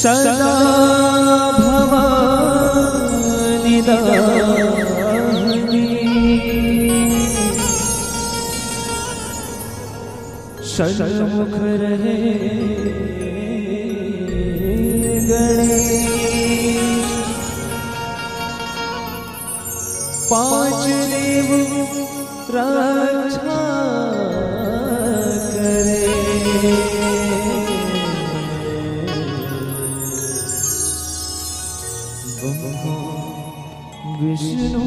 सदा भवानी दानी सन्मुख रहे गणेश। पांच देव रक्षा करे ब्रह्मा विष्णु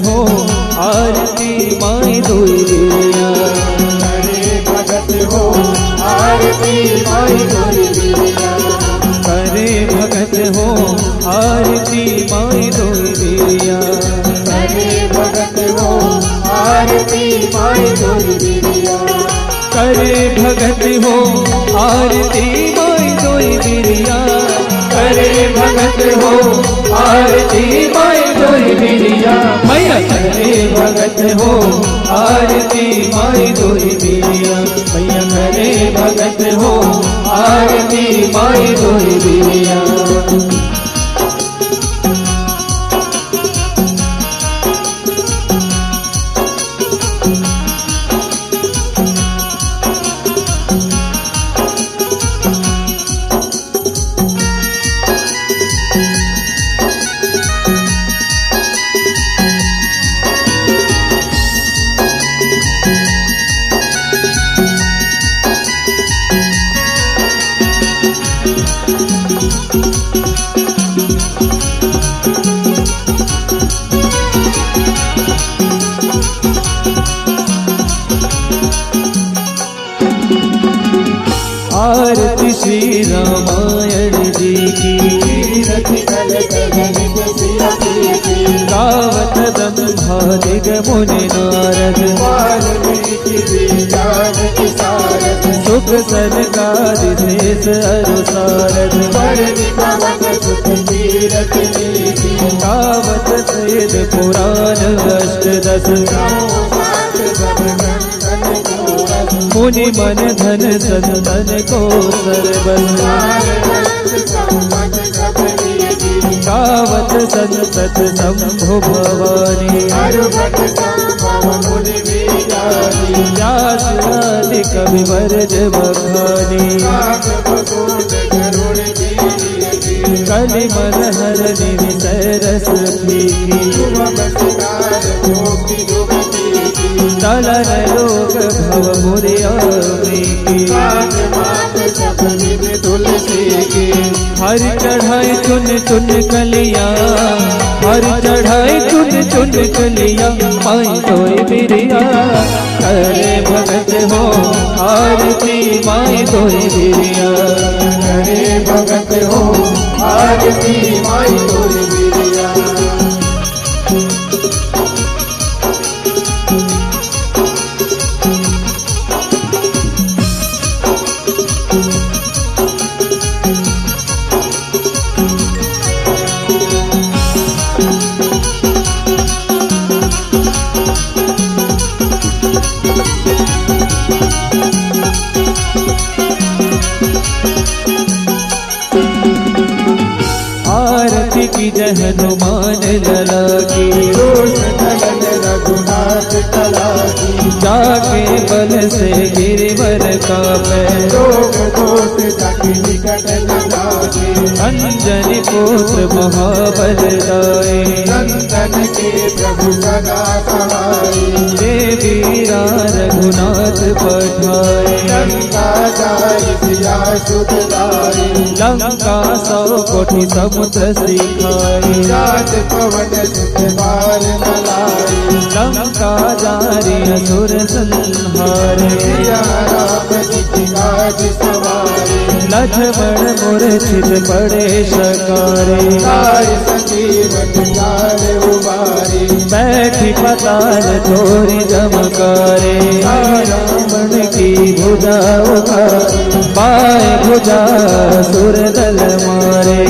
हो आरती माई दुर्गिया। करे भगत हो आरती माई दुर्गिया। करे भगत हो आरती माई दुर्गिया। करे भगत हो आरती माई दुर्गिया। करे भगत हो आरती माई दुर्गिया। करे भगत हो आरती माई दुर्गिया। मैया करे भगत हो आरती माई दुर्गिया। मैया करे भगत हो आरती माई दुर्गिया। आरती श्री रामायण जी की। गावत ब्रह्मा दिग मुनि नारद। सुख सनकादि शेष अनुसारद। गावत वेद पुराण अष्टदश। मुनि मन धन संतन को सर्वस। गावत संतत शंभु भवानी। व्यास आदि कवि वर्ज बखानी। कलि मन हर निविषय रस फीकी। चलन लोक भव मुरियामी की। हर चढ़ाई चुन चुन कलिया। हर चढ़ाई चुन चुन कलिया। माई तोय बिरिया। करे भगत हो आरती माई तोय बिरिया। करे भगत हो आरती माई दुर्गिया। की जय हनुमान लला की। बल से गिरिवर कापे रोग दोष जग निकट न लागे अंजनी पुत्र महाबल दाए नंदन के प्रभु सदा सहाय देवीरा रघुनाथ पठाए लंका जाय सिया सुखदाई लंका सौ कोटि समुद्र सिखाए राज पवन सुख बार मलाई लंका जारी असुर संहारे सिया राम जी की काज सवारे लक्ष्मण मूर्छित पड़े शकारे साय संजीवन काल उबारे बैठी पताल थोड़ी जमकारे रावण की भुजा उखारे बाएं भुजा सुर दल मारे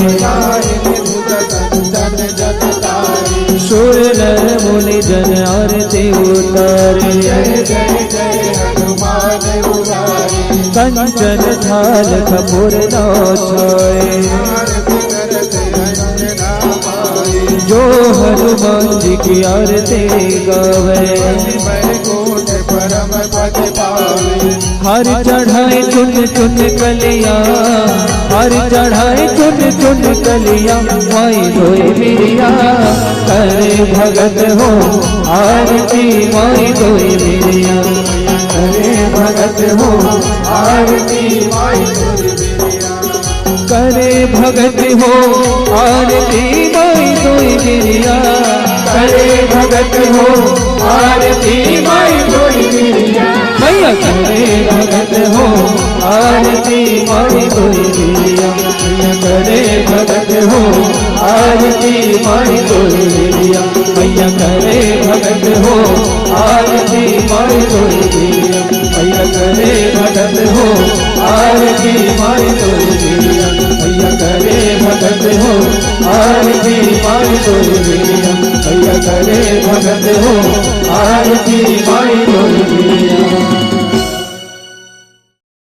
सुर नर मुनि जन आरती उतारे जय जय जय हनुमान उरारे कंचन थाल कपूर नौछाए आरती करते अंजना पाए जो हनुमान जी की आरती गावे बैकुंठ परम पद पावे हर चढ़ाए चुन चुन कलिया हर चढ़ाए चुन चुन कलिया माई धोई मिरिया करे भगत हो आरती माई धोई मिरिया करे भगत हो आरती माई धोई मिरिया करे भगत हो आरती माई धोई मिरिया करे भगत हो आरती माई धोई मिरिया मैया करे भगत हो आरती माई धोई मिरिया मैया करे भगत हो आरती माई धोई मिरिया मैया करे भगत हो आरती माई धोई मिरिया मैया करे भगत हो आरती माई धोई मिरिया मैया करे भगत हो आरती माई धोई मिरिया मैया करे भगत हो आरती माई धोई मिरिया।